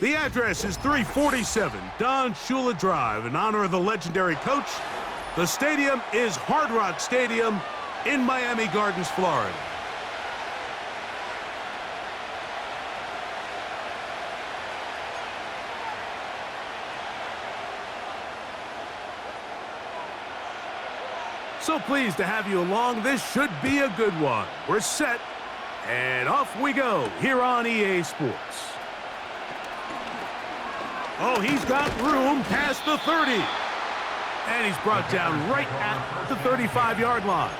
The address is 347 Don Shula Drive in honor of the legendary coach. The stadium is Hard Rock Stadium in Miami Gardens, Florida. So pleased to have you along. This should be a good one. We're set, and off we go here on EA Sports. Oh, he's got room past the 30. And he's brought down right at the 35-yard line.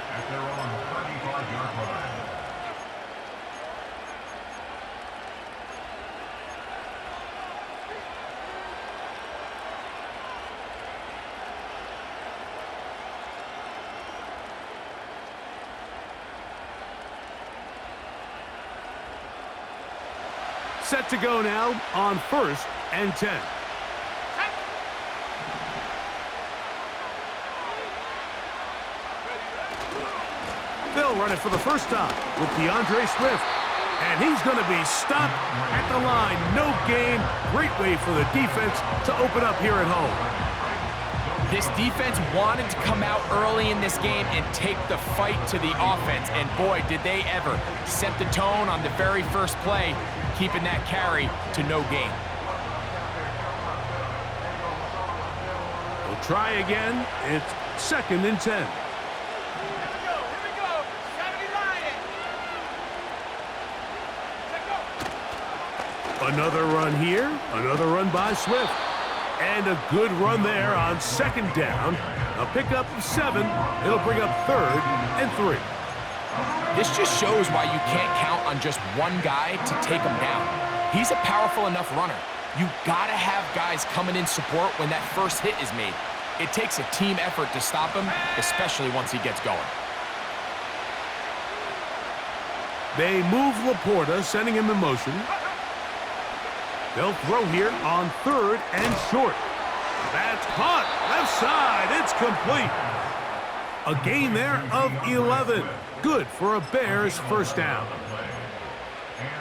Set to go now on 1st and 10. They'll run it for the first time with DeAndre Swift. And he's going to be stopped at the line. No gain. Great way for the defense to open up here at home. This defense wanted to come out early in this game and take the fight to the offense. And boy, did they ever set the tone on the very first play, keeping that carry to no gain. We'll try again. It's 2nd and 10. Another run here, another run by Swift. And a good run there on 2nd down. A pickup of 7. It'll bring up 3rd and 3. This just shows why you can't count on just one guy to take him down. He's a powerful enough runner. You gotta have guys coming in support when that first hit is made. It takes a team effort to stop him, especially once he gets going. They move Laporta, sending him in motion. They'll throw here on 3rd and short. That's caught. Left side. It's complete. A gain there of 11. Good for a Bears first down.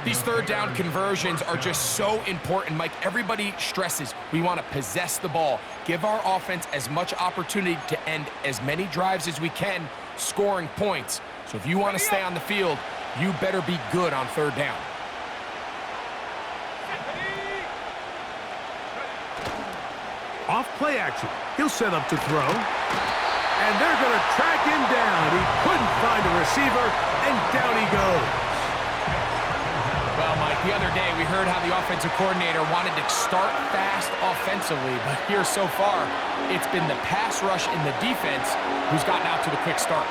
These 3rd down conversions are just so important, Mike. Everybody stresses we want to possess the ball, give our offense as much opportunity to end as many drives as we can, scoring points. So if you want to stay on the field, you better be good on 3rd down. Off play action. He'll set up to throw. And they're going to track him down. He couldn't find a receiver, and down he goes. Well, Mike, the other day we heard how the offensive coordinator wanted to start fast offensively, but here so far, it's been the pass rush in the defense who's gotten out to the quick start.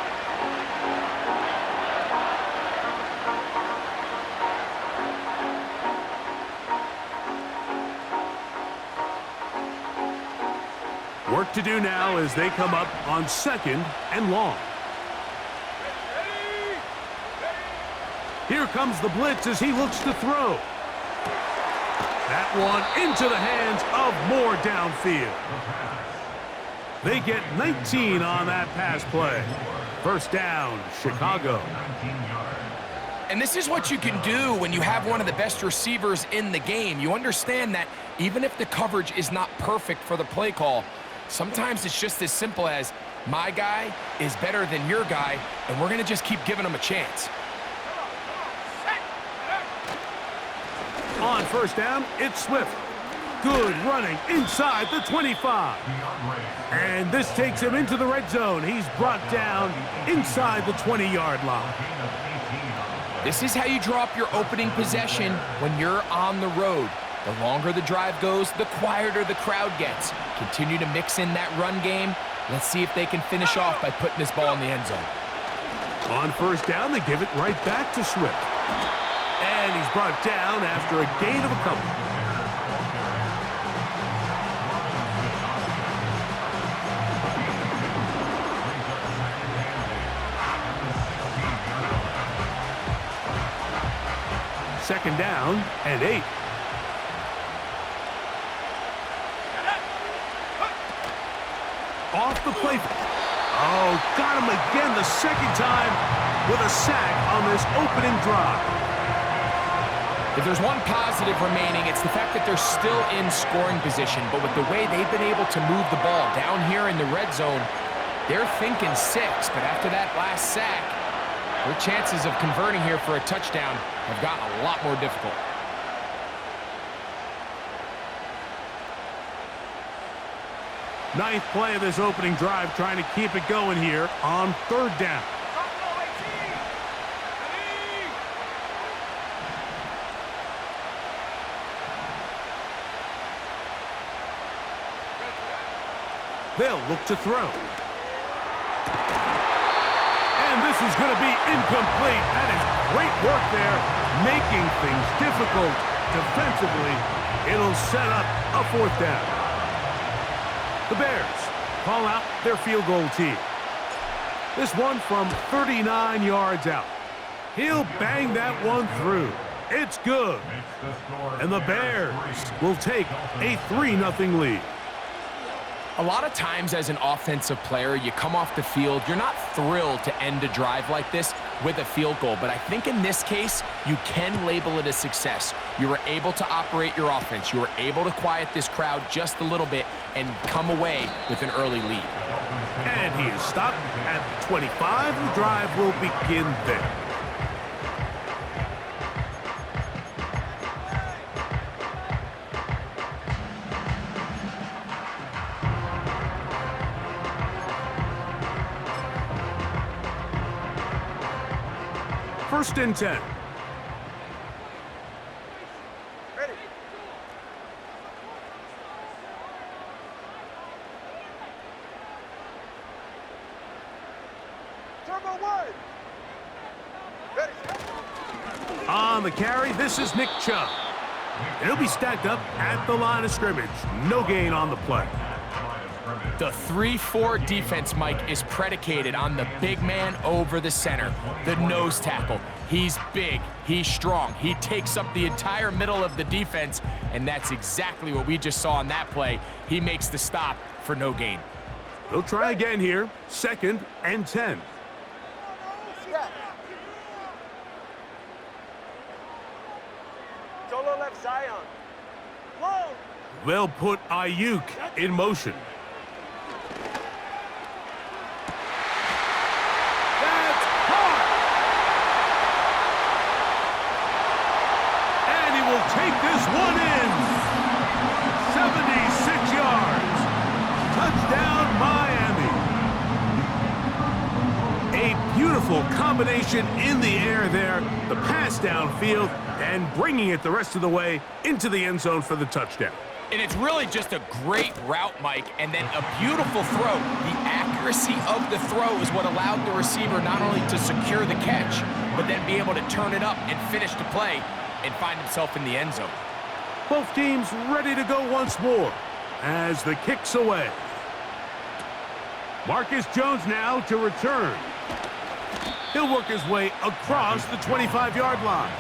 Work to do now as they come up on 2nd and long. Here comes the blitz as he looks to throw. That one into the hands of Moore downfield. They get 19 on that pass play. First down, Chicago. And this is what you can do when you have one of the best receivers in the game. You understand that even if the coverage is not perfect for the play call, sometimes it's just as simple as my guy is better than your guy, and we're going to just keep giving him a chance. On first down, it's Swift. Good running inside the 25. And this takes him into the red zone. He's brought down inside the 20-yard line. This is how you drop your opening possession when you're on the road. The longer the drive goes, the quieter the crowd gets. Continue to mix in that run game. Let's see if they can finish off by putting this ball in the end zone. On first down, they give it right back to Swift. And he's brought down after a gain of a couple. Second down and 8. Off the play. Oh, got him again the second time with a sack on this opening drive. If there's one positive remaining, it's the fact that they're still in scoring position. But with the way they've been able to move the ball down here in the red zone, they're thinking 6. But after that last sack, their chances of converting here for a touchdown have gotten a lot more difficult. Ninth play of this opening drive, trying to keep it going here on 3rd down. They'll look to throw. And this is going to be incomplete. That is great work there, making things difficult defensively. It'll set up a 4th down. The Bears call out their field goal team. This one from 39 yards out. He'll bang that one through. It's good. And the Bears will take a 3-0 lead. A lot of times as an offensive player, you come off the field, you're not thrilled to end a drive like this with a field goal. But I think in this case, you can label it a success. You were able to operate your offense. You were able to quiet this crowd just a little bit and come away with an early lead. And he is stopped at the 25. The drive will begin there. First and 10. Ready. Turbo 1. Ready. On the carry, this is Nick Chubb. And he'll be stacked up at the line of scrimmage. No gain on the play. The 3-4 defense, Mike, is predicated on the big man over the center, the nose tackle. He's big, he's strong, he takes up the entire middle of the defense, and that's exactly what we just saw on that play. He makes the stop for no gain. They'll try again here, 2nd and 10. Solo left Zion. Whoa. They'll put Ayuk in motion. Take this one in. 76 yards. Touchdown, Miami. A beautiful combination in the air there. The pass downfield and bringing it the rest of the way into the end zone for the touchdown. And it's really just a great route, Mike, and then a beautiful throw. The accuracy of the throw is what allowed the receiver not only to secure the catch, but then be able to turn it up and finish the play and find himself in the end zone. Both teams ready to go once more as the kick's away. Marcus Jones now to return. He'll work his way across the 25-yard line.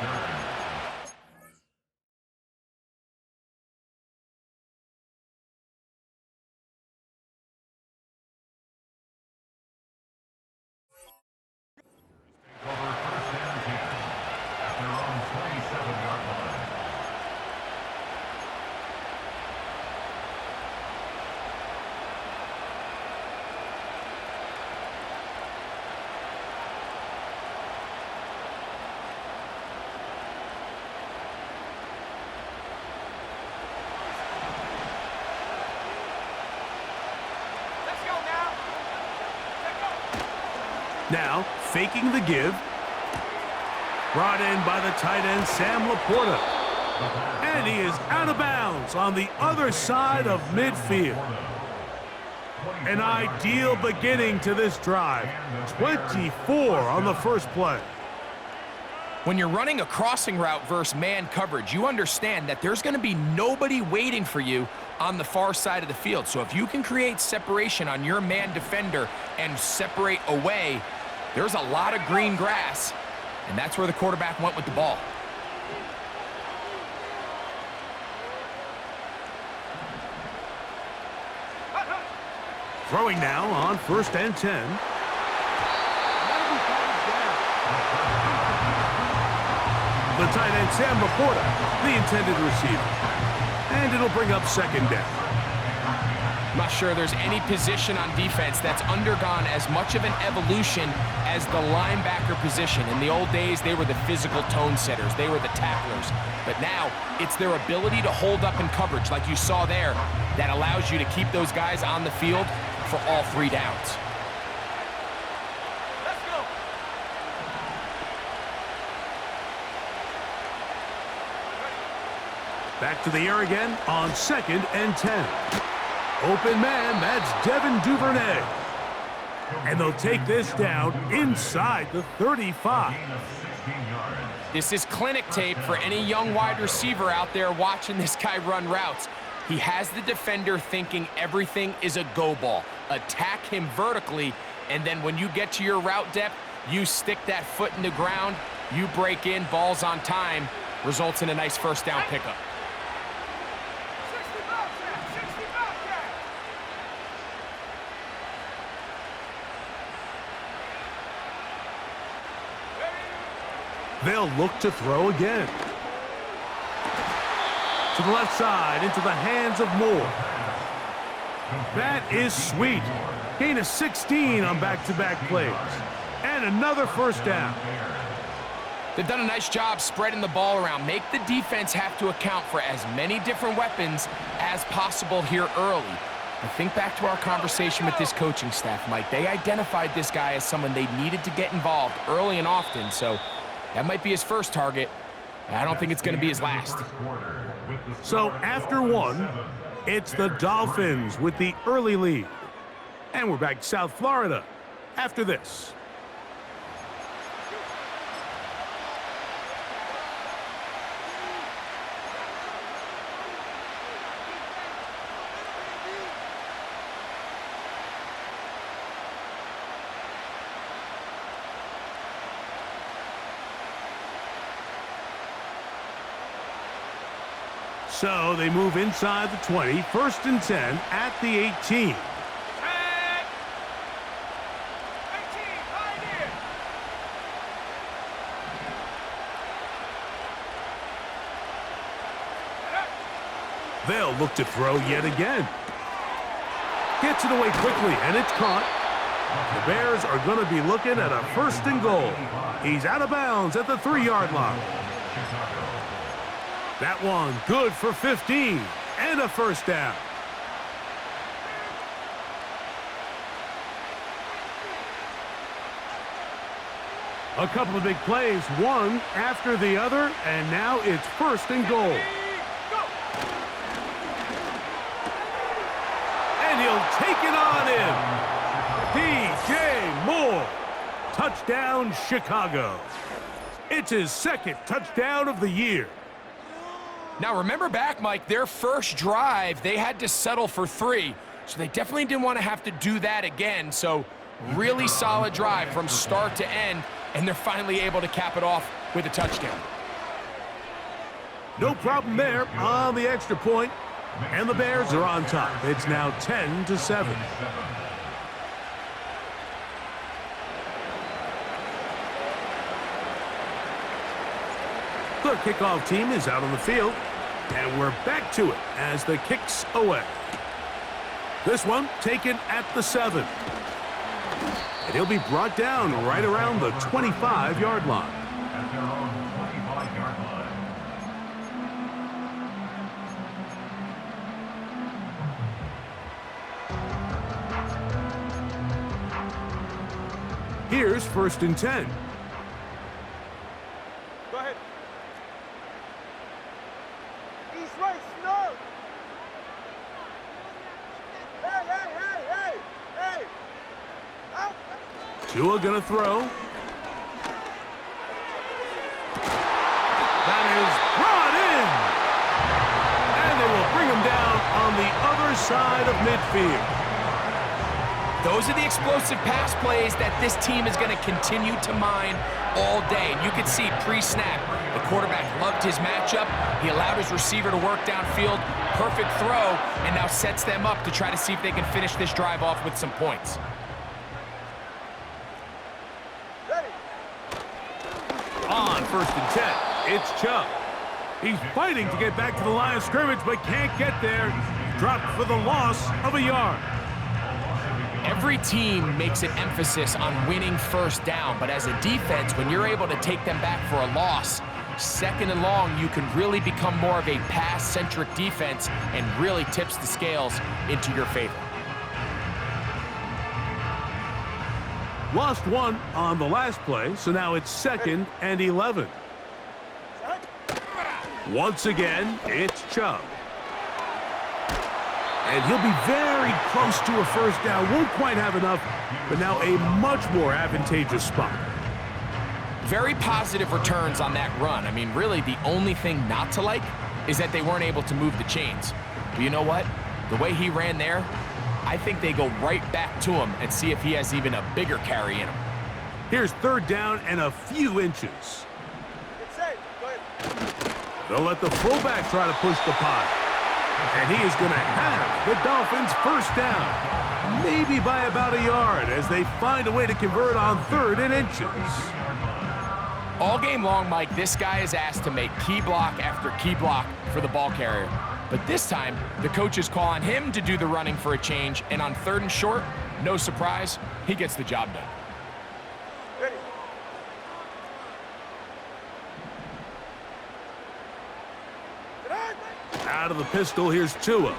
Now, faking the give. Brought in by the tight end, Sam Laporta. And he is out of bounds on the other side of midfield. An ideal beginning to this drive. 24 on the first play. When you're running a crossing route versus man coverage, you understand that there's going to be nobody waiting for you on the far side of the field. So if you can create separation on your man defender and separate away, there's a lot of green grass, and that's where the quarterback went with the ball. Throwing now on 1st and 10. The tight end, Sam Laporta, the intended receiver. And it'll bring up second down. I'm not sure there's any position on defense that's undergone as much of an evolution as the linebacker position. In the old days, they were the physical tone setters. They were the tacklers. But now, it's their ability to hold up in coverage, like you saw there, that allows you to keep those guys on the field for all 3 downs. Let's go. Back to the air again on 2nd and 10. Open man, that's Devin Duvernay. And they'll take this down inside the 35. This is clinic tape for any young wide receiver out there watching this guy run routes. He has the defender thinking everything is a go ball. Attack him vertically, and then when you get to your route depth, you stick that foot in the ground, you break in, balls on time, results in a nice first down pickup. 60 Bobcat, 60 Bobcat. They'll look to throw again. To the left side, into the hands of Moore. That is sweet. Gain of 16 on back-to-back plays. And another first down. They've done a nice job spreading the ball around. Make the defense have to account for as many different weapons as possible here early. I think back to our conversation with this coaching staff, Mike. They identified this guy as someone they needed to get involved early and often, so that might be his first target. I don't think it's going to be his last. So after one, it's the Dolphins with the early lead. And we're back to South Florida after this. So they move inside the 20, 1st and 10 at the 18. 18, pioneer. They'll look to throw yet again. Gets it away quickly, and it's caught. The Bears are going to be looking at a 1st and goal. He's out of bounds at the 3-yard line. That one good for 15 and a first down. A couple of big plays, one after the other, and now it's 1st and goal. And he'll take it on in. DJ Moore. Touchdown, Chicago. It's his 2nd touchdown of the year. Now remember back, Mike, their first drive, they had to settle for 3. So they definitely didn't want to have to do that again. So really solid drive from start to end, and they're finally able to cap it off with a touchdown. No problem there on the extra point, and the Bears are on top. It's now 10-7. The kickoff team is out on the field, and we're back to it as the kick's away. This one taken at the 7. And he'll be brought down right around the 25-yard line. Here's 1st and 10. Go ahead. East right, snug. Hey. Out. Tua gonna throw. That is brought in. And they will bring him down on the other side of midfield. Those are the explosive pass plays that this team is going to continue to mine all day. And you can see pre-snap, the quarterback loved his matchup. He allowed his receiver to work downfield. Perfect throw, and now sets them up to try to see if they can finish this drive off with some points. Ready. On 1st and 10. It's Chubb. He's fighting to get back to the line of scrimmage, but can't get there. Dropped for the loss of a yard. Every team makes an emphasis on winning first down, but as a defense, when you're able to take them back for a loss, second and long, you can really become more of a pass-centric defense and really tips the scales into your favor. Lost one on the last play, so now it's 2nd and 11. Once again, it's Chubb. And he'll be very close to a first down. Won't quite have enough, but now a much more advantageous spot. Very positive returns on that run. I mean, really, the only thing not to like is that they weren't able to move the chains. But you know what? The way he ran there, I think they go right back to him and see if he has even a bigger carry in him. Here's 3rd down and a few inches. It's safe. Go ahead. They'll let the fullback try to push the pot. And he is going to have the Dolphins' first down. Maybe by about a yard as they find a way to convert on 3rd and inches. All game long, Mike, this guy is asked to make key block after key block for the ball carrier. But this time, the coaches call on him to do the running for a change, and on 3rd and short, no surprise, he gets the job done. Ready. Out of the pistol, here's Tua.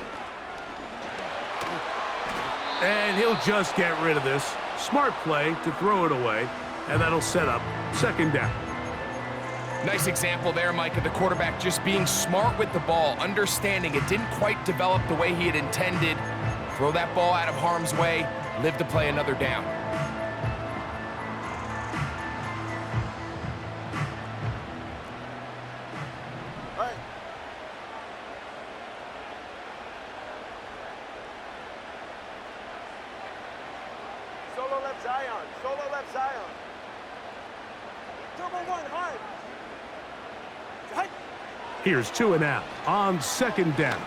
And he'll just get rid of this. Smart play to throw it away, and that'll set up 2nd down. Nice example there, Mike, of the quarterback just being smart with the ball, understanding it didn't quite develop the way he had intended. Throw that ball out of harm's way, live to play another down. All right. Solo left Zion. Solo left Zion. Turbo 1 hard. Hike. Here's Tua now on 2nd down.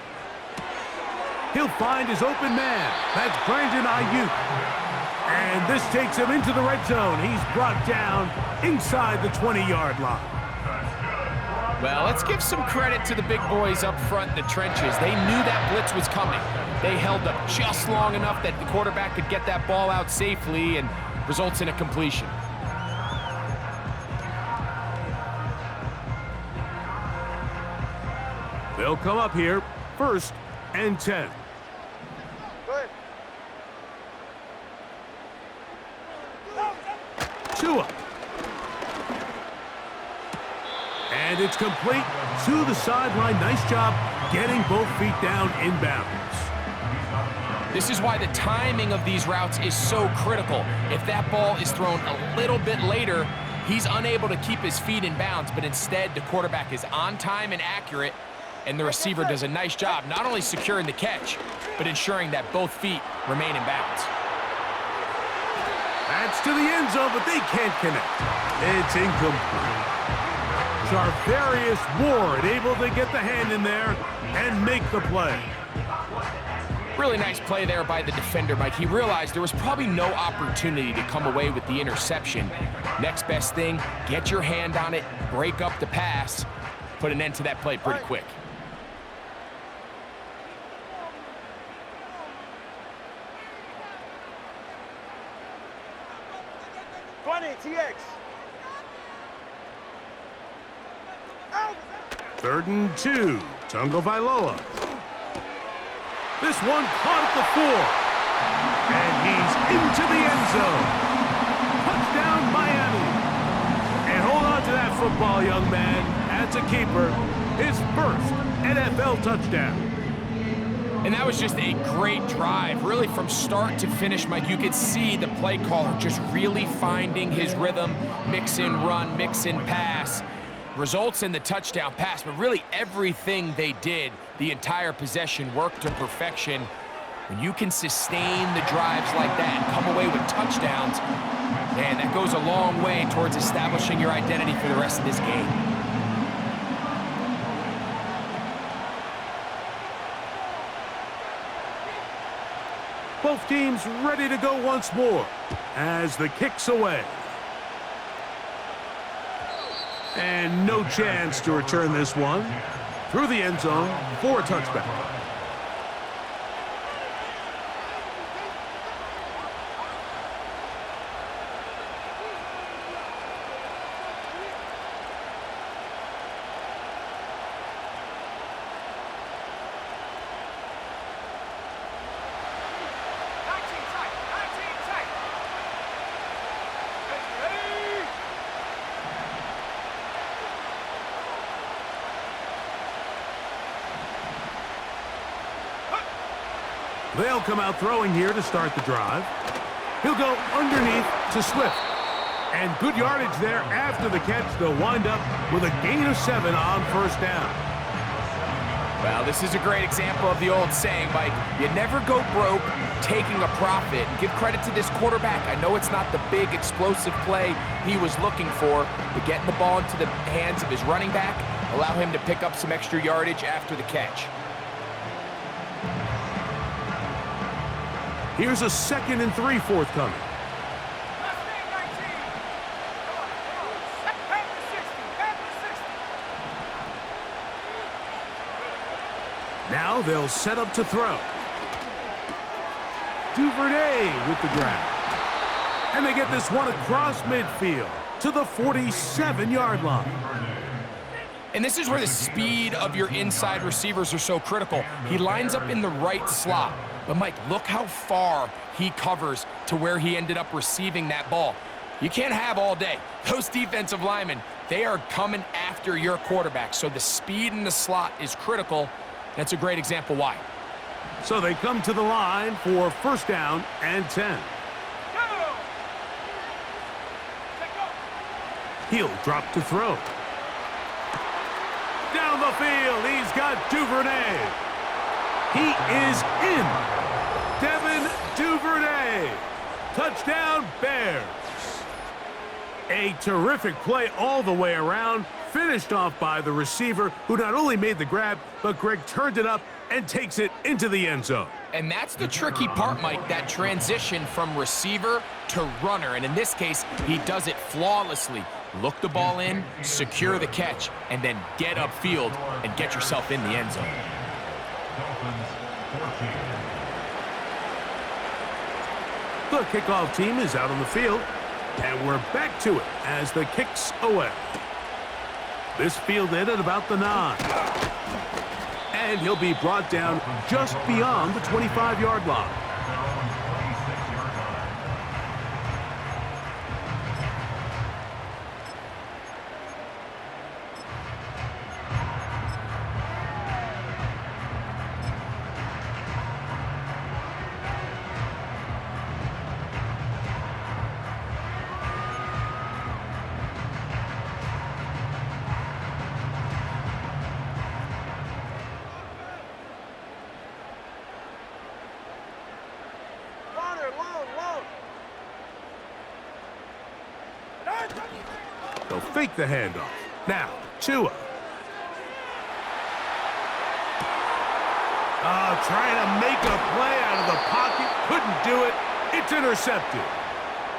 He'll find his open man. That's Brandon Ayuk. And this takes him into the red zone. He's brought down inside the 20-yard line. Well, let's give some credit to the big boys up front in the trenches. They knew that blitz was coming. They held up just long enough that the quarterback could get that ball out safely and results in a completion. They'll come up here, 1st and 10. Go ahead. Tua. And it's complete to the sideline. Nice job getting both feet down inbounds. This is why the timing of these routes is so critical. If that ball is thrown a little bit later, he's unable to keep his feet in bounds, but instead the quarterback is on time and accurate, and the receiver does a nice job not only securing the catch, but ensuring that both feet remain in bounds. That's to the end zone, but they can't connect. It's incomplete. Charvarius Ward able to get the hand in there and make the play. Really nice play there by the defender, Mike. He realized there was probably no opportunity to come away with the interception. Next best thing, get your hand on it, break up the pass, put an end to that play pretty quick. TX. Out. 3rd and 2. Tungo Vailoa. This one caught at the 4. And he's into the end zone. Touchdown, Miami. And hold on to that football, young man. That's a keeper. His first NFL touchdown. And that was just a great drive, really from start to finish, Mike. You could see the play caller just really finding his rhythm, mix in run, mix in pass. Results in the touchdown pass, but really everything they did, the entire possession worked to perfection. When you can sustain the drives like that and come away with touchdowns, man, that goes a long way towards establishing your identity for the rest of this game. Both teams ready to go once more as the kick's away. And no chance to return this one through the end zone for a touchback. They'll come out throwing here to start the drive. He'll go underneath to Swift. And good yardage there after the catch. They'll wind up with a gain of 7 on first down. Well, this is a great example of the old saying, Mike, you never go broke taking a profit. Give credit to this quarterback. I know it's not the big explosive play he was looking for, but getting the ball into the hands of his running back, allow him to pick up some extra yardage after the catch. Here's a 2nd and 3 forthcoming. Now they'll set up to throw. Duvernay with the grab. And they get this one across midfield to the 47-yard line. And this is where the speed of your inside receivers are so critical. He lines up in the right slot. But, Mike, look how far he covers to where he ended up receiving that ball. You can't have all day. Those defensive linemen, they are coming after your quarterback. So the speed in the slot is critical. That's a great example why. So they come to the line for first down and 10. He'll drop to throw. Down the field, he's got Duvernay. He is in. Devin Duvernay. Touchdown, Bears. A terrific play all the way around, finished off by the receiver, who not only made the grab, but Greg turned it up and takes it into the end zone. And that's the tricky part, Mike, that transition from receiver to runner. And in this case, he does it flawlessly. Look the ball in, secure the catch, and then get upfield and get yourself in the end zone. The kickoff team is out on the field, and we're back to it as the kick's away. This fielded at about the 9. And he'll be brought down just beyond the 25-yard line. They'll fake the handoff. Now, Tua. Trying to make a play out of the pocket. Couldn't do it. It's intercepted.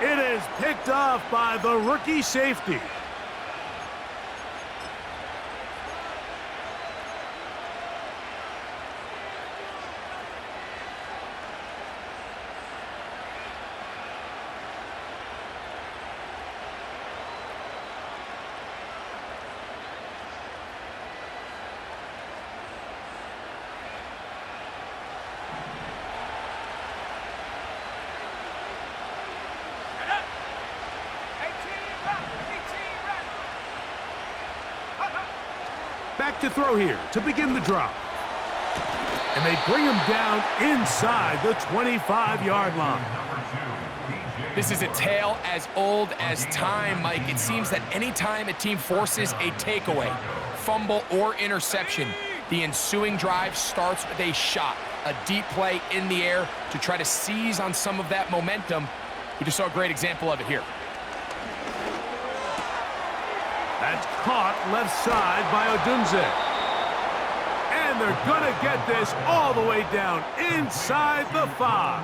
It is picked off by the rookie safety. Back to throw here to begin the drop. And they bring him down inside the 25-yard line. This is a tale as old as time, Mike. It seems that anytime a team forces a takeaway, fumble, or interception, the ensuing drive starts with a shot, a deep play in the air to try to seize on some of that momentum. We just saw a great example of it here. That's caught left side by Odunze. And they're going to get this all the way down inside the 5.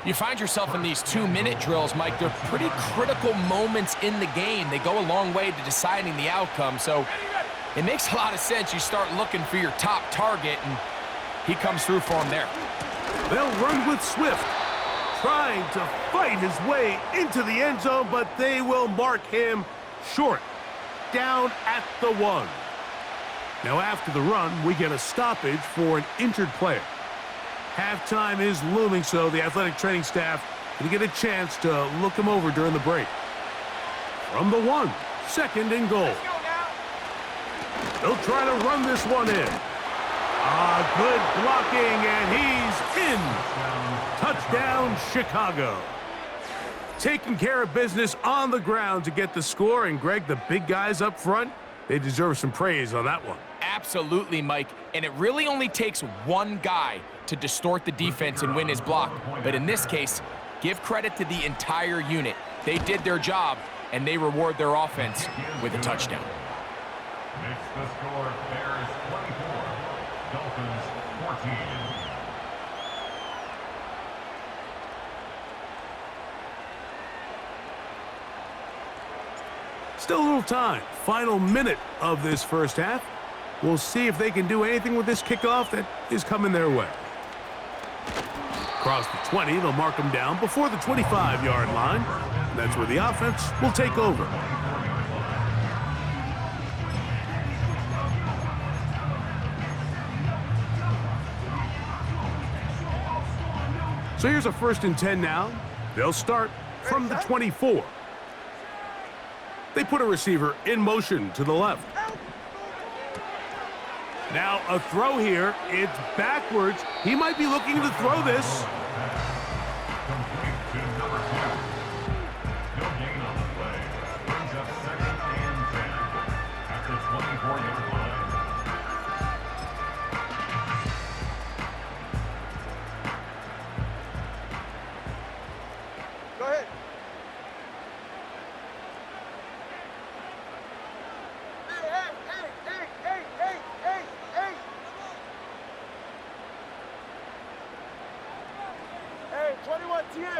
You find yourself in these 2-minute drills, Mike. They're pretty critical moments in the game. They go a long way to deciding the outcome. So it makes a lot of sense. You start looking for your top target, and he comes through for him there. They'll run with Swift, trying to fight his way into the end zone, but they will mark him short, down at the 1. Now after the run, we get a stoppage for an injured player. Halftime is looming, so the athletic training staff can get a chance to look him over during the break. From the 1, 2nd and goal. They'll try to run this one in. Good blocking, and he's in. Touchdown, Chicago. Taking care of business on the ground to get the score, and Greg, the big guys up front, they deserve some praise on that one. Absolutely, Mike, and it really only takes one guy to distort the defense and win his block. But in this case, give credit to the entire unit. They did their job, and they reward their offense with a touchdown. Makes the score Bears 24, Dolphins 14. Still a little time. Final minute of this first half. We'll see if they can do anything with this kickoff that is coming their way. Across the 20, they'll mark them down before the 25-yard line. That's where the offense will take over. So here's a 1st and 10 now. They'll start from the 24. They put a receiver in motion to the left. Now a throw here. It's backwards. He might be looking to throw this. Complete to number 2. No gain on the play. Brings up 2nd and 10 at the 24-yard line. Go ahead. Hey, 21 TA.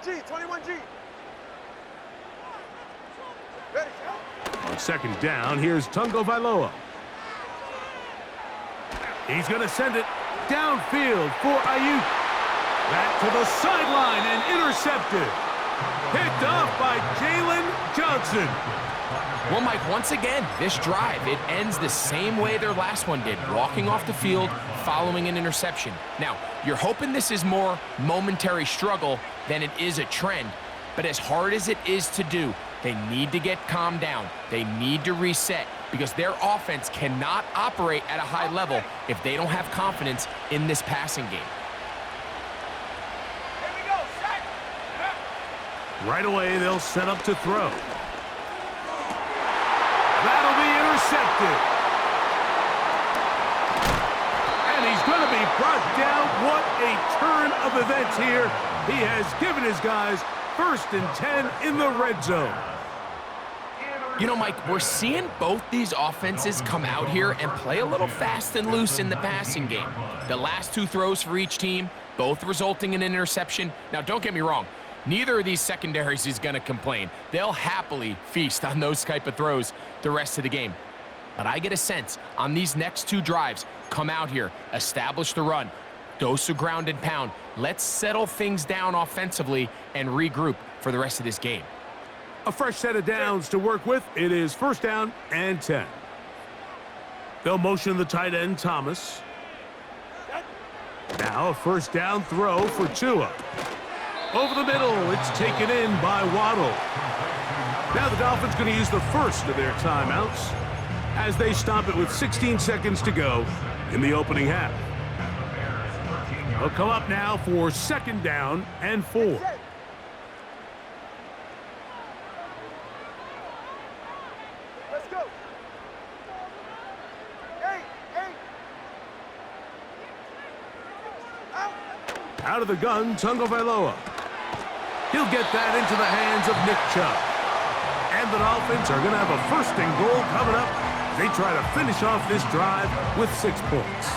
G, 21G. Ready, On 2nd down, here's Tungo Vailoa. He's going to send it downfield for Ayuk. Back to the sideline and intercepted. Picked off by Jalen Johnson. Well, Mike, once again, this drive, it ends the same way their last one did, walking off the field, following an interception. Now, you're hoping this is more momentary struggle than it is a trend, but as hard as it is to do, they need to get calmed down. They need to reset because their offense cannot operate at a high level if they don't have confidence in this passing game. Here we go, set. Right away, they'll set up to throw. That'll be intercepted. And he's going to be brought down. What a turn of events here. He has given his guys 1st and 10 in the red zone. You know, Mike, we're seeing both these offenses come out here and play a little fast and loose in the passing game. The last 2 throws for each team, both resulting in an interception. Now, don't get me wrong. Neither of these secondaries is going to complain. They'll happily feast on those type of throws the rest of the game. But I get a sense on these next 2 drives, come out here, establish the run, dose of ground and pound. Let's settle things down offensively and regroup for the rest of this game. A fresh set of downs to work with. It is 1st down and 10. They'll motion the tight end, Thomas. Now a 1st down throw for Tua. Over the middle, it's taken in by Waddle. Now the Dolphins going to use the first of their timeouts as they stop it with 16 seconds to go in the opening half. They'll come up now for 2nd down and 4. Let's go. Hey. Out. Out of the gun, Tungo Vailoa. He'll get that into the hands of Nick Chubb. And the Dolphins are going to have a 1st and goal coming up They try to finish off this drive with 6 points.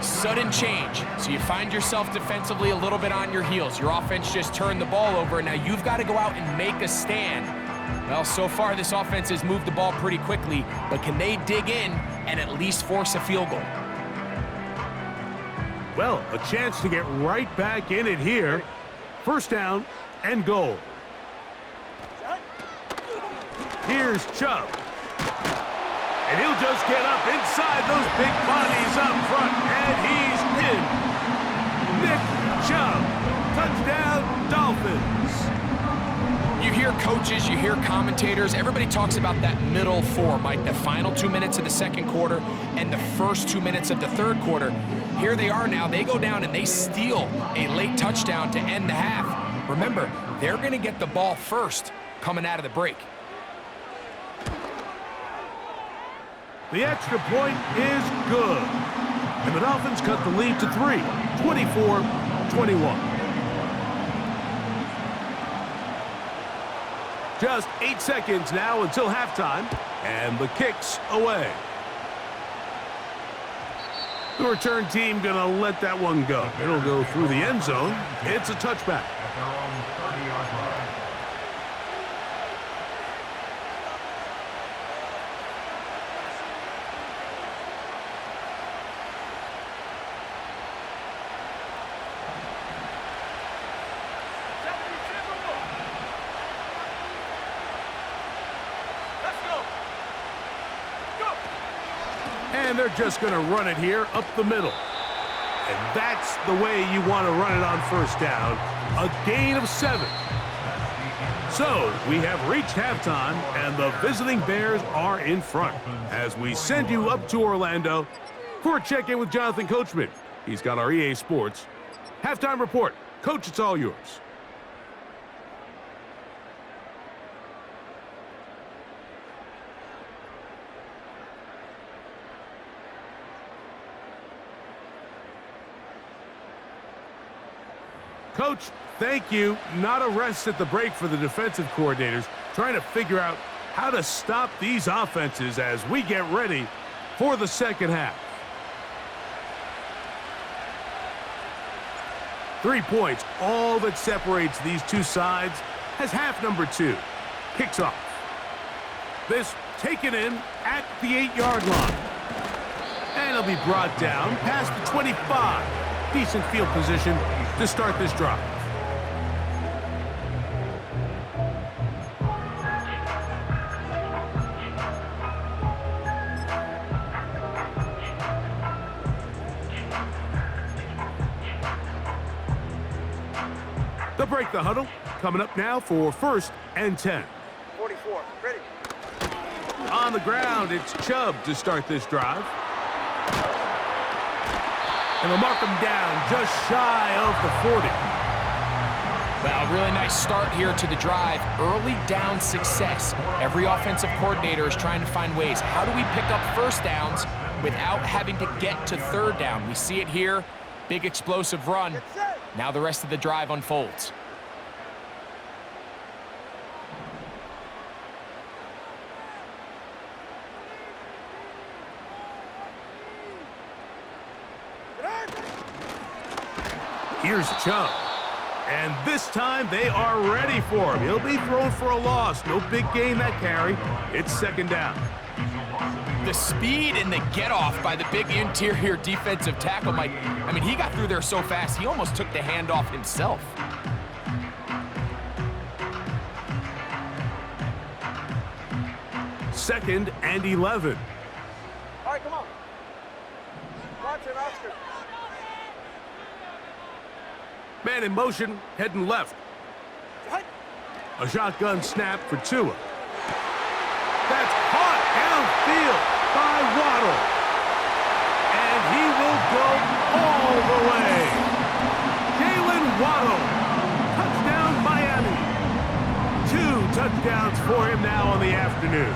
Sudden change. So you find yourself defensively a little bit on your heels. Your offense just turned the ball over, and now you've got to go out and make a stand. Well, so far this offense has moved the ball pretty quickly, but can they dig in and at least force a field goal? Well, a chance to get right back in it here. First down and goal. Here's Chubb. And he'll just get up inside those big bodies up front, and he's in. Nick Chubb, touchdown Dolphins. You hear coaches, you hear commentators, everybody talks about that middle four, Mike, the final 2 minutes of the second quarter and the first 2 minutes of the third quarter. Here they are now. They go down and they steal a late touchdown to end the half. Remember, they're going to get the ball first coming out of the break. The extra point is good. And the Dolphins cut the lead to 3, 24-21. Just 8 seconds now until halftime, and the kick's away. The return team gonna let that one go. It'll go through the end zone. It's a touchback. At their own 30-yard line. And they're just going to run it here up the middle. And that's the way you want to run it on first down. A gain of 7. So we have reached halftime, and the visiting Bears are in front as we send you up to Orlando for a check-in with Jonathan Coachman. He's got our EA Sports halftime report. Coach, it's all yours. Coach, thank you. Not a rest at the break for the defensive coordinators, trying to figure out how to stop these offenses as we get ready for the second half. 3 points, all that separates these two sides, as half number 2 kicks off. This taken in at the 8-yard line. And it'll be brought down past the 25. Decent field position to start this drive. They'll break the huddle. Coming up now for 1st and 10. 44, ready. On the ground, it's Chubb to start this drive. And they'll mark him down just shy of the 40. Well, really nice start here to the drive. Early down success. Every offensive coordinator is trying to find ways. How do we pick up first downs without having to get to third down? We see it here. Big explosive run. Now the rest of the drive unfolds. Here's Chubb. And this time they are ready for him. He'll be thrown for a loss. No big gain that carry. It's second down. The speed and the get-off by the big interior defensive tackle, Mike. I mean, he got through there so fast, he almost took the handoff himself. Second and 11. All right, come on. Watson, Oscar. Man in motion, heading left. A shotgun snap for Tua. That's caught downfield by Waddle. And he will go all the way. Jalen Waddle. Touchdown, Miami. 2 touchdowns for him now on the afternoon.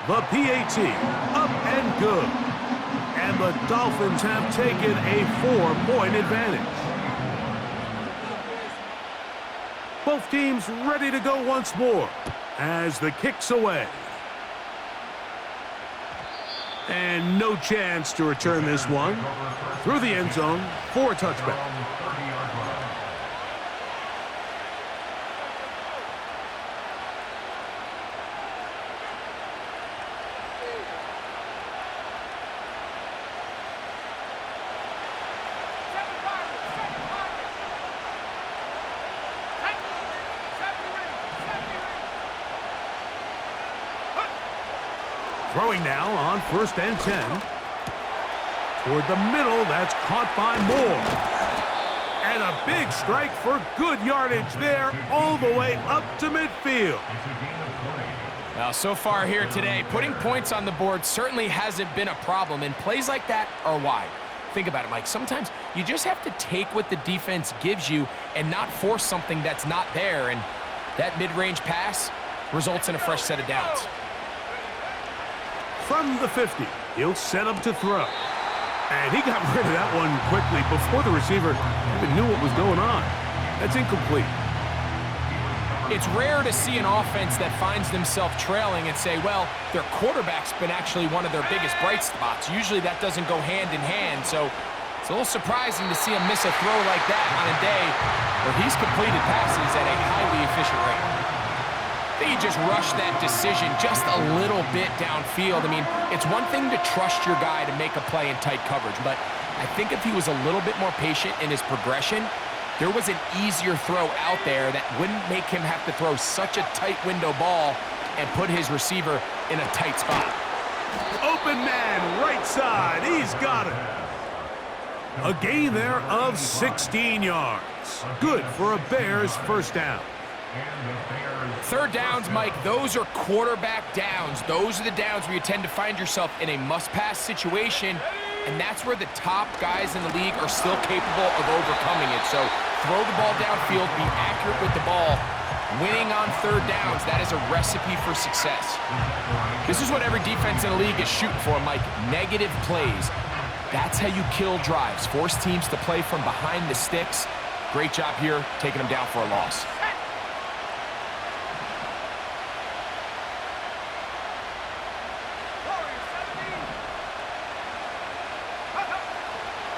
The PAT, up and good. And the Dolphins have taken a 4-point advantage. Both Both teams ready to go once more as the kick's away. And no chance to return this one through the end zone for a touchback. Throwing now on 1st and 10. Toward the middle, that's caught by Moore. And a big strike for good yardage there all the way up to midfield. Well, so far here today, putting points on the board certainly hasn't been a problem, and plays like that are why. Think about it, Mike. Sometimes you just have to take what the defense gives you and not force something that's not there, and that mid-range pass results in a fresh set of downs. From the 50, he'll set up to throw. And he got rid of that one quickly before the receiver even knew what was going on. That's incomplete. It's rare to see an offense that finds themselves trailing and say, well, their quarterback's been actually one of their biggest bright spots. Usually that doesn't go hand in hand, so it's a little surprising to see him miss a throw like that on a day where he's completed passes at a highly efficient rate. I think he just rushed that decision just a little bit downfield. I mean, it's one thing to trust your guy to make a play in tight coverage, but I think if he was a little bit more patient in his progression, there was an easier throw out there that wouldn't make him have to throw such a tight window ball and put his receiver in a tight spot. Open man, right side. He's got it. A gain there of 16 yards. Good for a Bears first down. Third downs, Mike, those are quarterback downs. Those are the downs where you tend to find yourself in a must-pass situation, and that's where the top guys in the league are still capable of overcoming it. So throw the ball downfield, be accurate with the ball. Winning on third downs, that is a recipe for success. This is what every defense in the league is shooting for, Mike. Negative plays. That's how you kill drives. Force teams to play from behind the sticks. Great job here, taking them down for a loss.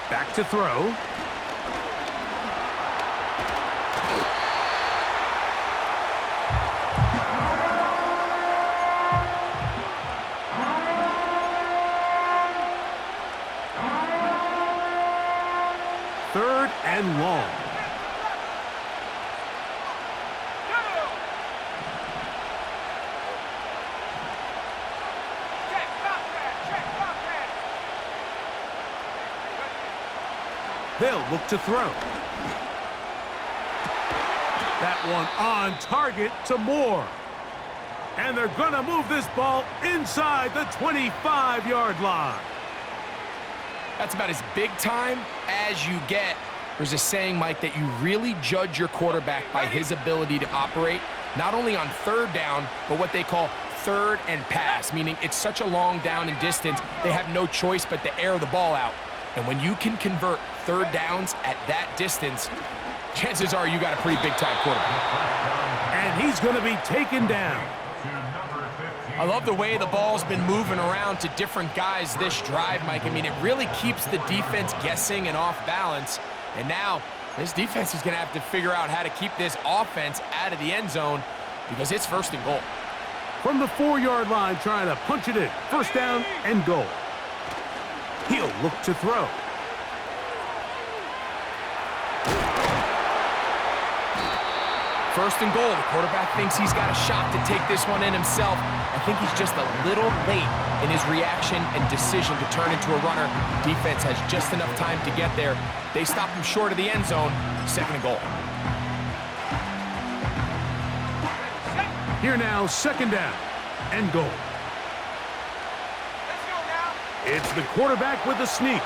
Back to throw. Third and long. They'll look to throw. That one on target to Moore. And they're going to move this ball inside the 25-yard line. That's about as big time as you get. There's a saying, Mike, that you really judge your quarterback by his ability to operate, not only on third down, but what they call third and pass, meaning it's such a long down and distance, they have no choice but to air the ball out. And when you can convert third downs at that distance, chances are you got a pretty big-time quarterback. And he's going to be taken down. I love the way the ball's been moving around to different guys this drive, Mike. I mean, it really keeps the defense guessing and off balance. And now this defense is going to have to figure out how to keep this offense out of the end zone because it's 1st and goal. From the 4-yard line, trying to punch it in. First down and goal. He'll look to throw. First and goal. The quarterback thinks he's got a shot to take this one in himself. I think he's just a little late in his reaction and decision to turn into a runner. Defense has just enough time to get there. They stop him short of the end zone. 2nd and goal. Here now, 2nd down and goal. It's the quarterback with the sneak.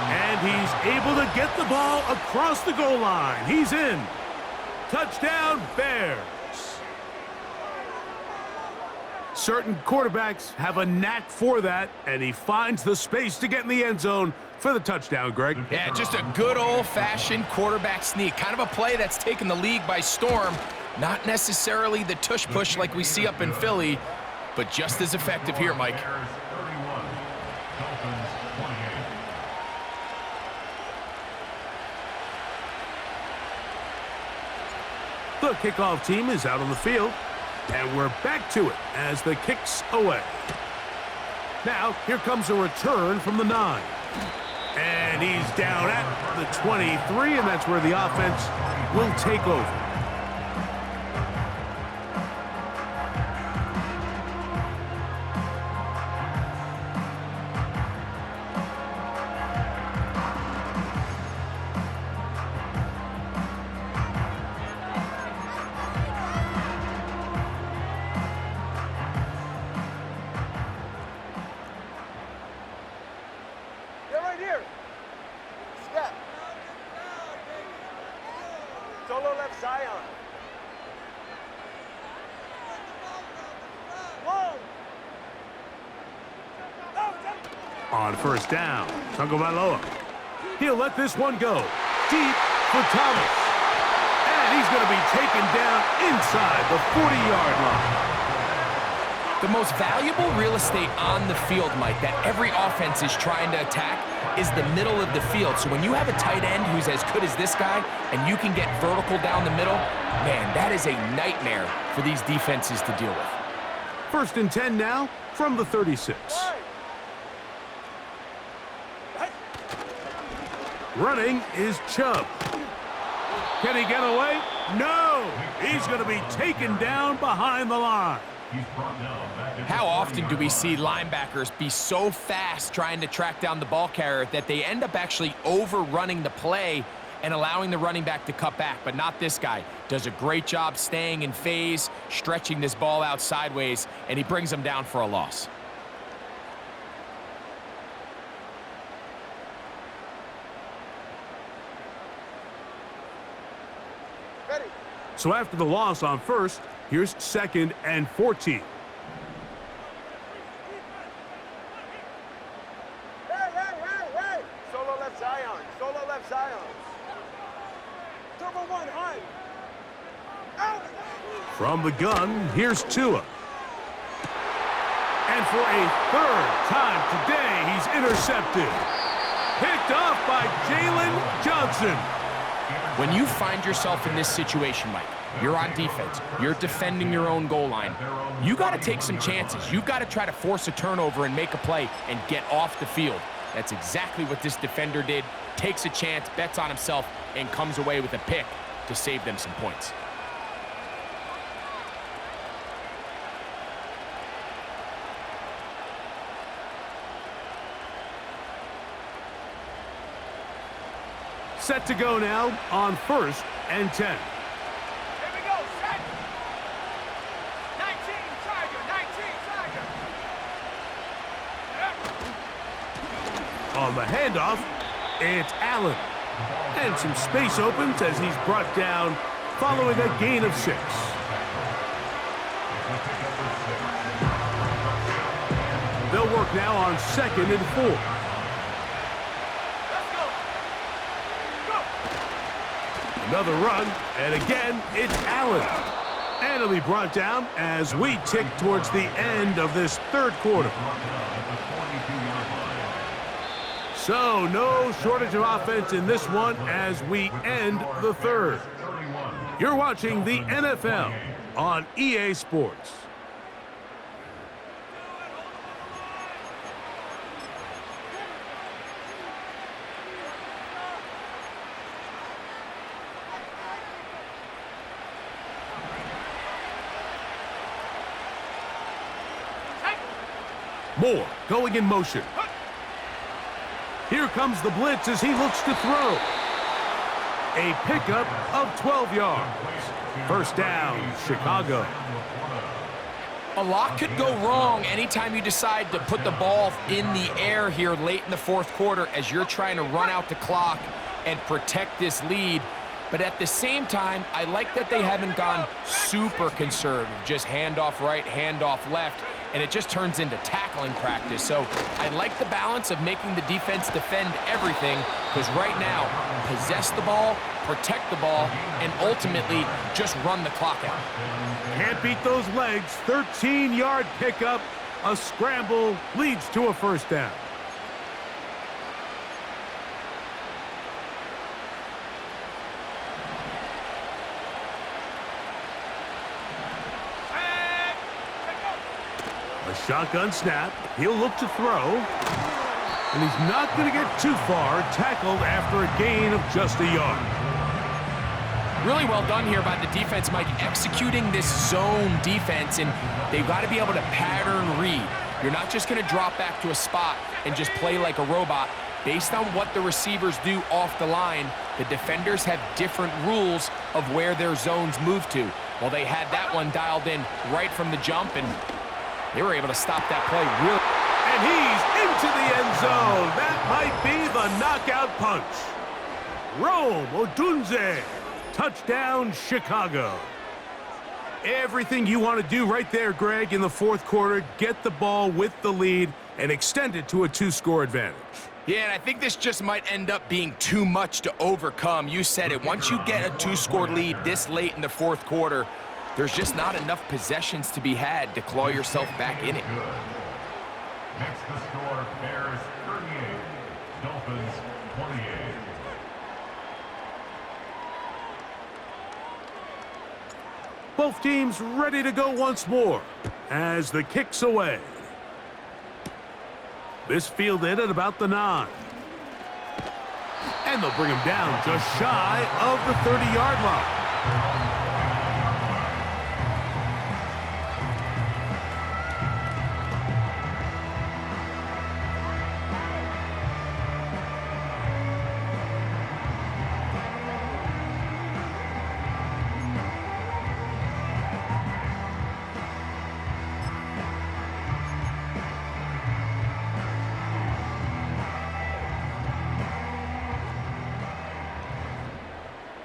And he's able to get the ball across the goal line. He's in. Touchdown, Bears. Certain quarterbacks have a knack for that, and he finds the space to get in the end zone for the touchdown, Greg. Yeah, just a good old-fashioned quarterback sneak. Kind of a play that's taken the league by storm. Not necessarily the tush-push like we see up in Philly, but just as effective here, Mike. Bears 31, Dolphins 28. The kickoff team is out on the field, and we're back to it as the kick's away. Now, here comes a return from the 9. And he's down at the 23, and that's where the offense will take over. Get right here. Step. Solo left Zion. Whoa. On first down, Tagovailoa. He'll let this one go. Deep for Thomas. And he's going to be taken down inside the 40-yard line. The most valuable real estate on the field, Mike, that every offense is trying to attack is the middle of the field. So when you have a tight end who's as good as this guy and you can get vertical down the middle, man, that is a nightmare for these defenses to deal with. First and 10 now from the 36. Running is Chubb. Can he get away? No! He's going to be taken down behind the line. How often do we see linebackers be so fast trying to track down the ball carrier that they end up actually overrunning the play and allowing the running back to cut back? But not this guy. Does a great job staying in phase, stretching this ball out sideways, and he brings him down for a loss. Ready. So after the loss on first, here's second and 14. Hey. Solo left Zion. Solo left Zion. Turbo 1, high. Out. From the gun, here's Tua. And for a third time today, he's intercepted. Picked off by Jalen Johnson. When you find yourself in this situation, Mike, you're on defense, you're defending your own goal line, you got to take some chances. You've got to try to force a turnover and make a play and get off the field. That's exactly what this defender did. Takes a chance, bets on himself, and comes away with a pick to save them some points. Set to go now on first and 10. Here we go. Set. 19 Tiger. On the handoff, it's Allen. And some space opens as he's brought down following a gain of 6. They'll work now on second and 4. Another run, and again, it's Allen. And he'll be brought down as we tick towards the end of this third quarter. So, no shortage of offense in this one as we end the third. You're watching the NFL on EA Sports. Moore going in motion. Here comes the blitz as he looks to throw. A pickup of 12 yards. First down, Chicago. A lot could go wrong anytime you decide to put the ball in the air here late in the fourth quarter as you're trying to run out the clock and protect this lead. But at the same time, I like that they haven't gone super conservative, just handoff right, handoff left, and it just turns into tackling practice. So I like the balance of making the defense defend everything, because right now, possess the ball, protect the ball, and ultimately just run the clock out. Can't beat those legs. 13-yard pickup. A scramble leads to a first down. A shotgun snap. He'll look to throw. And he's not going to get too far. Tackled after a gain of just a yard. Really well done here by the defense, Mike, executing this zone defense, and they've got to be able to pattern read. You're not just going to drop back to a spot and just play like a robot. Based on what the receivers do off the line, the defenders have different rules of where their zones move to. Well, they had that one dialed in right from the jump, and they were able to stop that play really. And he's into the end zone. That might be the knockout punch. Rome Odunze. Touchdown, Chicago. Everything you want to do right there, Greg, in the fourth quarter. Get the ball with the lead and extend it to a 2-score advantage. Yeah, and I think this just might end up being too much to overcome. You said it. Once you get a 2-score lead this late in the fourth quarter, there's just not enough possessions to be had to claw yourself back in it. Next to score, Bears 38, Dolphins 28. Both teams ready to go once more as the kick's away. This fielded at about the 9. And they'll bring him down just shy of the 30-yard line.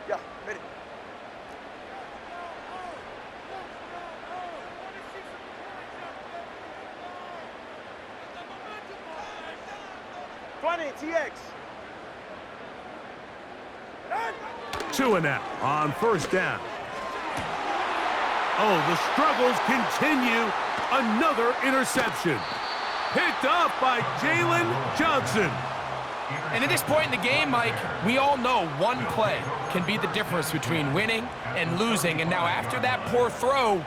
Yeah, ready. TX. 2 and out on first down. Oh, the struggles continue. Another interception. Picked up by Jalen Johnson. And at this point in the game, Mike, we all know one play can be the difference between winning and losing. And now after that poor throw,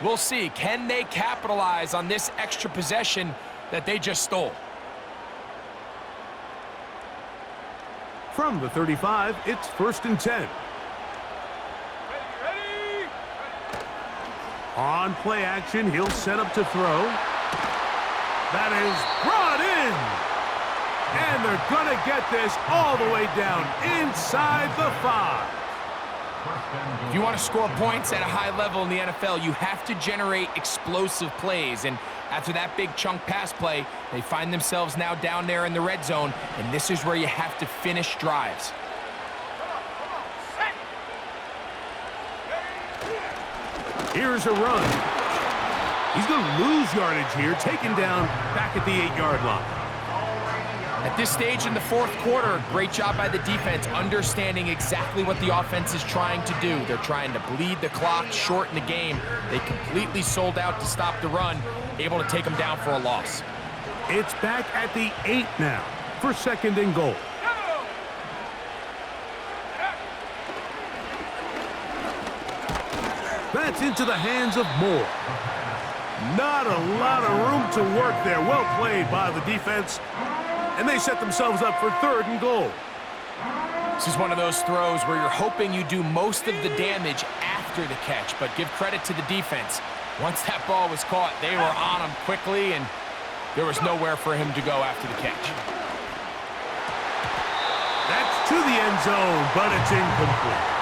we'll see. Can they capitalize on this extra possession that they just stole? From the 35, it's 1st and 10. Ready. On play action, he'll set up to throw. That is brought in. And they're going to get this all the way down inside the 5. If you want to score points at a high level in the NFL, you have to generate explosive plays. And after that big chunk pass play, they find themselves now down there in the red zone, and this is where you have to finish drives. Here's a run. He's going to lose yardage here, taken down back at the 8-yard line. At this stage in the fourth quarter, great job by the defense, understanding exactly what the offense is trying to do. They're trying to bleed the clock, shorten the game. They completely sold out to stop the run, able to take them down for a loss. It's back at the 8 now for 2nd and goal. That's into the hands of Moore. Not a lot of room to work there. Well played by the defense. And they set themselves up for 3rd and goal. This is one of those throws where you're hoping you do most of the damage after the catch, but give credit to the defense. Once that ball was caught, they were on him quickly, and there was nowhere for him to go after the catch. That's to the end zone, but it's incomplete.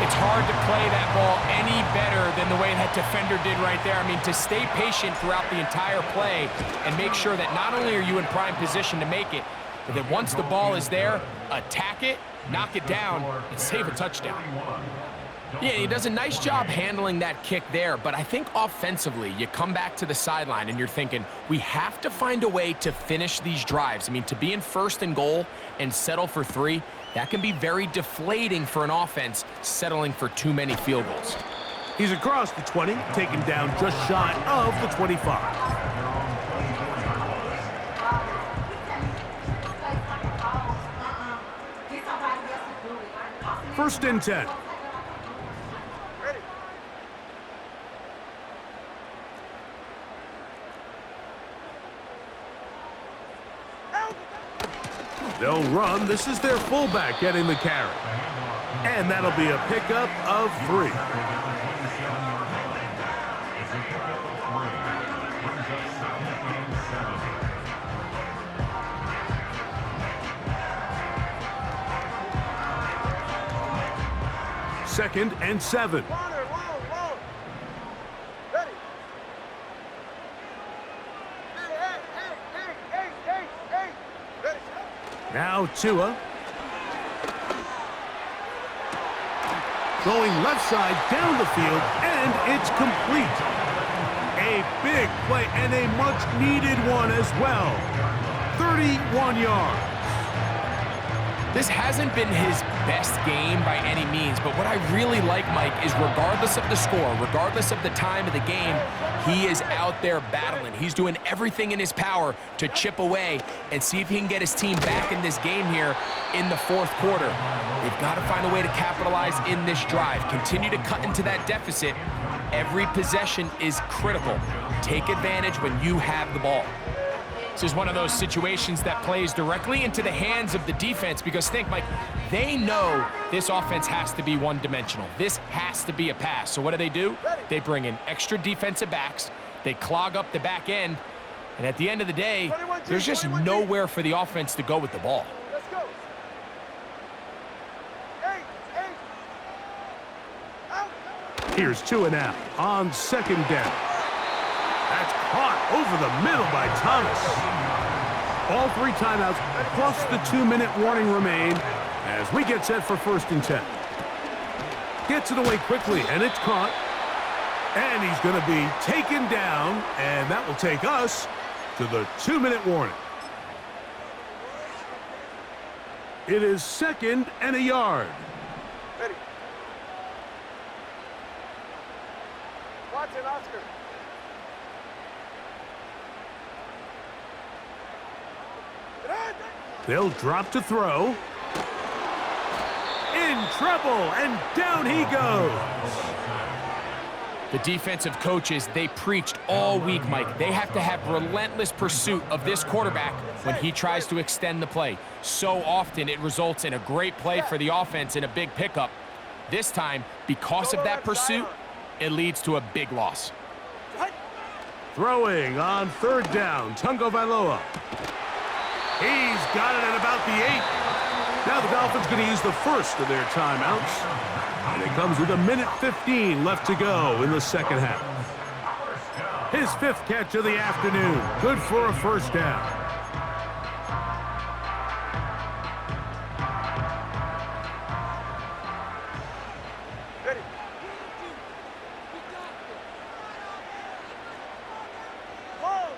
It's hard to play that ball any better than the way that defender did right there. I mean, to stay patient throughout the entire play and make sure that not only are you in prime position to make it, but that once the ball is there, attack it, knock it down, and save a touchdown. Yeah, he does a nice job handling that kick there, but I think offensively, you come back to the sideline and you're thinking, we have to find a way to finish these drives. I mean, to be in first and goal and settle for 3, that can be very deflating for an offense settling for too many field goals. He's across the 20, taken down just shy of the 25. First and 10. Ready. They'll run. This is their fullback getting the carry. And that'll be a pickup of 3. Second and 7. Corner, long. Ready. Hey. Ready. Now Tua. Going left side down the field, and it's complete. A big play and a much-needed one as well. 31 yards. This hasn't been his best game by any means, but what I really like, Mike, is regardless of the score, regardless of the time of the game, he is out there battling. He's doing everything in his power to chip away and see if he can get his team back in this game here in the 4th quarter. They've got to find a way to capitalize in this drive. Continue to cut into that deficit. Every possession is critical. Take advantage when you have the ball. This is one of those situations that plays directly into the hands of the defense because think, Mike, they know this offense has to be one-dimensional. This has to be a pass. So what do? They bring in extra defensive backs. They clog up the back end. And at the end of the day, there's just nowhere for the offense to go with the ball. Let's go. Hey. Out. Here's Tua now on second down. That's caught over the middle by Thomas. All 3 timeouts plus the 2-minute warning remain as we get set for first and 10. Gets it away quickly, and it's caught. And he's going to be taken down, and that will take us to the 2-minute warning. It is 2nd and a yard. Ready. Watson, Oscar. They'll drop to throw. In trouble, and down he goes. The defensive coaches, they preached all week, Mike. They have to have relentless pursuit of this quarterback when he tries to extend the play. So often it results in a great play for the offense and a big pickup. This time, because of that pursuit, it leads to a big loss. Throwing on 3rd down, Tagovailoa. He's got it at about the 8. Now the Dolphins going to use the first of their timeouts. And it comes with 1:15 left to go in the second half. His 5th catch of the afternoon. Good for a first down. Ready. Long.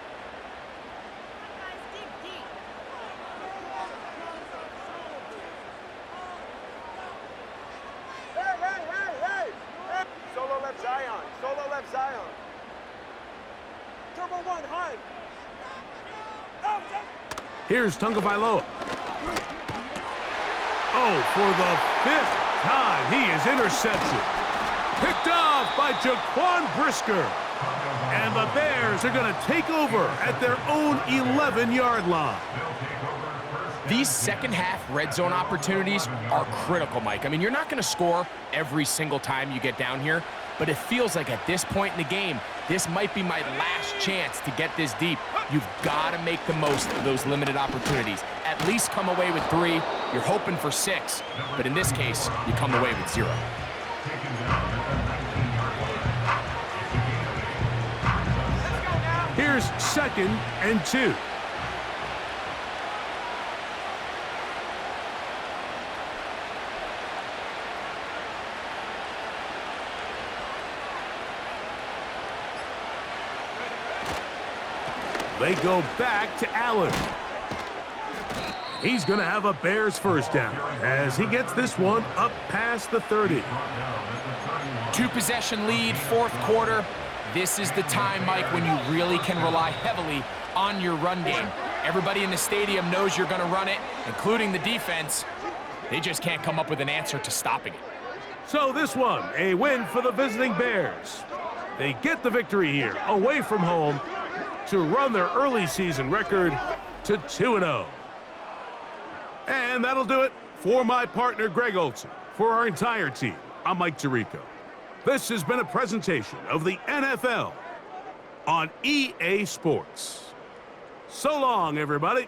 Hey. Solo left Zion. Turbo 1, high. Here's Tagovailoa. Oh, for the 5th time, he is intercepted. Picked off by Jaquan Brisker. And the Bears are going to take over at their own 11-yard line. These second-half red zone opportunities are critical, Mike. I mean, you're not going to score every single time you get down here, but it feels like at this point in the game, this might be my last chance to get this deep. You've got to make the most of those limited opportunities. At least come away with 3. You're hoping for 6, but in this case, you come away with 0. Here's 2nd and 2. They go back to Allen. He's going to have a Bears first down as he gets this one up past the 30. Two-possession lead, fourth quarter. This is the time, Mike, when you really can rely heavily on your run game. Everybody in the stadium knows you're going to run it, including the defense. They just can't come up with an answer to stopping it. So this one, a win for the visiting Bears. They get the victory here, away from home, to run their early season record to 2-0. And that'll do it for my partner, Greg Olson. For our entire team, I'm Mike Tirico. This has been a presentation of the NFL on EA Sports. So long, everybody.